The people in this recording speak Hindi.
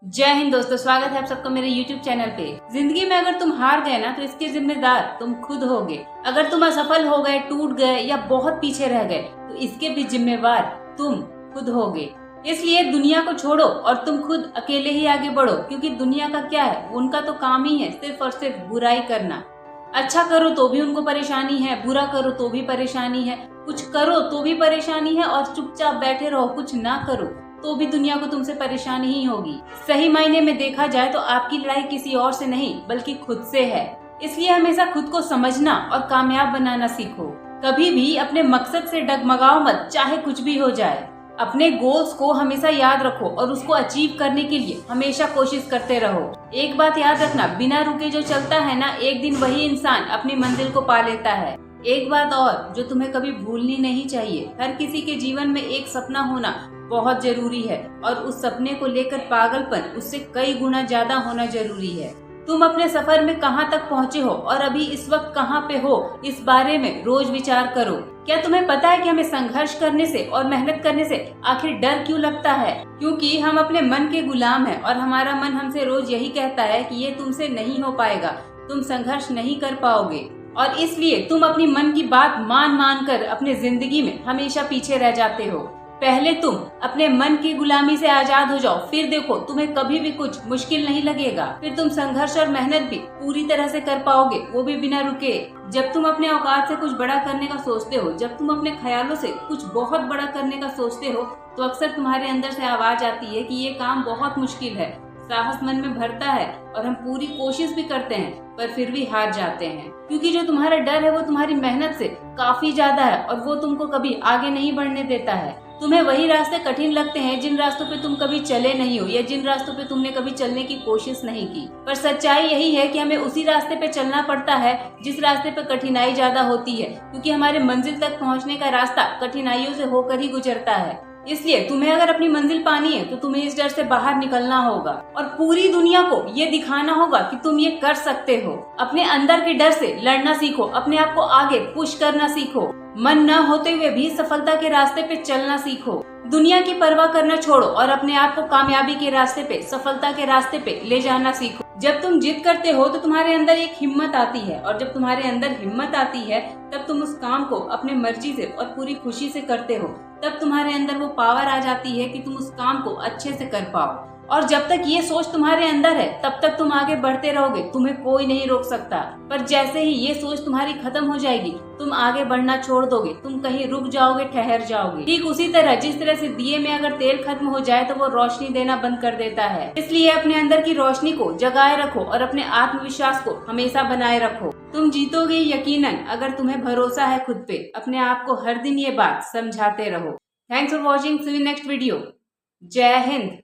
जय हिंद दोस्तों, स्वागत है आप सबका मेरे YouTube चैनल पे। जिंदगी में अगर तुम हार गए ना तो इसके जिम्मेदार तुम खुद होगे। अगर तुम असफल हो गए, टूट गए या बहुत पीछे रह गए तो इसके भी जिम्मेवार तुम खुद होगे। इसलिए दुनिया को छोड़ो और तुम खुद अकेले ही आगे बढ़ो, क्योंकि दुनिया का क्या है, उनका तो काम ही है सिर्फ और सिर्फ बुराई करना। अच्छा करो तो भी उनको परेशानी है, बुरा करो तो भी परेशानी है, कुछ करो तो भी परेशानी है और चुपचाप बैठे रहो कुछ ना करो तो भी दुनिया को तुमसे परेशानी ही होगी। सही मायने में देखा जाए तो आपकी लड़ाई किसी और से नहीं बल्कि खुद से है। इसलिए हमेशा खुद को समझना और कामयाब बनाना सीखो। कभी भी अपने मकसद से डगमगाओ मत, चाहे कुछ भी हो जाए। अपने गोल्स को हमेशा याद रखो और उसको अचीव करने के लिए हमेशा कोशिश करते रहो। एक बात याद रखना, बिना रुके जो चलता है ना, एक दिन वही इंसान अपनी मंजिल को पा लेता है। एक बात और जो तुम्हें कभी भूलनी नहीं चाहिए, हर किसी के जीवन में एक सपना होना बहुत जरूरी है और उस सपने को लेकर पागलपन उससे कई गुना ज्यादा होना जरूरी है। तुम अपने सफर में कहाँ तक पहुँचे हो और अभी इस वक्त कहाँ पे हो, इस बारे में रोज विचार करो। क्या तुम्हें पता है कि हमें संघर्ष करने से और मेहनत करने से आखिर डर क्यों लगता है? क्योंकि हम अपने मन के गुलाम हैं और हमारा मन हमसे रोज यही कहता है कि ये तुमसे नहीं हो पाएगा, तुम संघर्ष नहीं कर पाओगे, और इसलिए तुम अपनी मन की बात मान मान कर अपने जिंदगी में हमेशा पीछे रह जाते हो। पहले तुम अपने मन की गुलामी से आजाद हो जाओ, फिर देखो तुम्हें कभी भी कुछ मुश्किल नहीं लगेगा। फिर तुम संघर्ष और मेहनत भी पूरी तरह से कर पाओगे, वो भी बिना रुके। जब तुम अपने औकात से कुछ बड़ा करने का सोचते हो, जब तुम अपने ख्यालों से कुछ बहुत बड़ा करने का सोचते हो, तो अक्सर तुम्हारे अंदर से आवाज आती है कि ये काम बहुत मुश्किल है। साहस मन में भरता है और हम पूरी कोशिश भी करते हैं पर फिर भी हार जाते हैं, क्योंकि जो तुम्हारा डर है वो तुम्हारी मेहनत से काफी ज्यादा है और वो तुमको कभी आगे नहीं बढ़ने देता है। तुम्हें वही रास्ते कठिन लगते हैं जिन रास्तों पे तुम कभी चले नहीं हो या जिन रास्तों पे तुमने कभी चलने की कोशिश नहीं की। पर सच्चाई यही है कि हमें उसी रास्ते पे चलना पड़ता है जिस रास्ते पे कठिनाई ज्यादा होती है, क्योंकि हमारे मंजिल तक पहुंचने का रास्ता कठिनाइयों से होकर ही गुजरता है। इसलिए तुम्हें अगर अपनी मंजिल पानी है तो तुम्हें इस डर से बाहर निकलना होगा और पूरी दुनिया को ये दिखाना होगा कि तुम ये कर सकते हो। अपने अंदर के डर से लड़ना सीखो, अपने आप को आगे पुश करना सीखो, मन न होते हुए भी सफलता के रास्ते पे चलना सीखो। दुनिया की परवाह करना छोड़ो और अपने आप को कामयाबी के रास्ते पे, सफलता के रास्ते पे ले जाना सीखो। जब तुम जिद करते हो तो तुम्हारे अंदर एक हिम्मत आती है और जब तुम्हारे अंदर हिम्मत आती है तब तुम उस काम को अपने मर्जी से और पूरी खुशी से करते हो। तब तुम्हारे अंदर वो पावर आ जाती है कि तुम उस काम को अच्छे से कर पाओ। और जब तक ये सोच तुम्हारे अंदर है तब तक तुम आगे बढ़ते रहोगे, तुम्हें कोई नहीं रोक सकता। पर जैसे ही ये सोच तुम्हारी खत्म हो जाएगी, तुम आगे बढ़ना छोड़ दोगे, तुम कहीं रुक जाओगे, ठहर जाओगे। ठीक उसी तरह जिस तरह से दिए में अगर तेल खत्म हो जाए तो वो रोशनी देना बंद कर देता है। इसलिए अपने अंदर की रोशनी को जगाए रखो और अपने आत्मविश्वास को हमेशा बनाए रखो। तुम जीतोगे यकीनन अगर तुम्हें भरोसा है खुद पे। अपने आप को हर दिन ये बात समझाते रहो। Thanks for watching, see you next video. जय हिंद।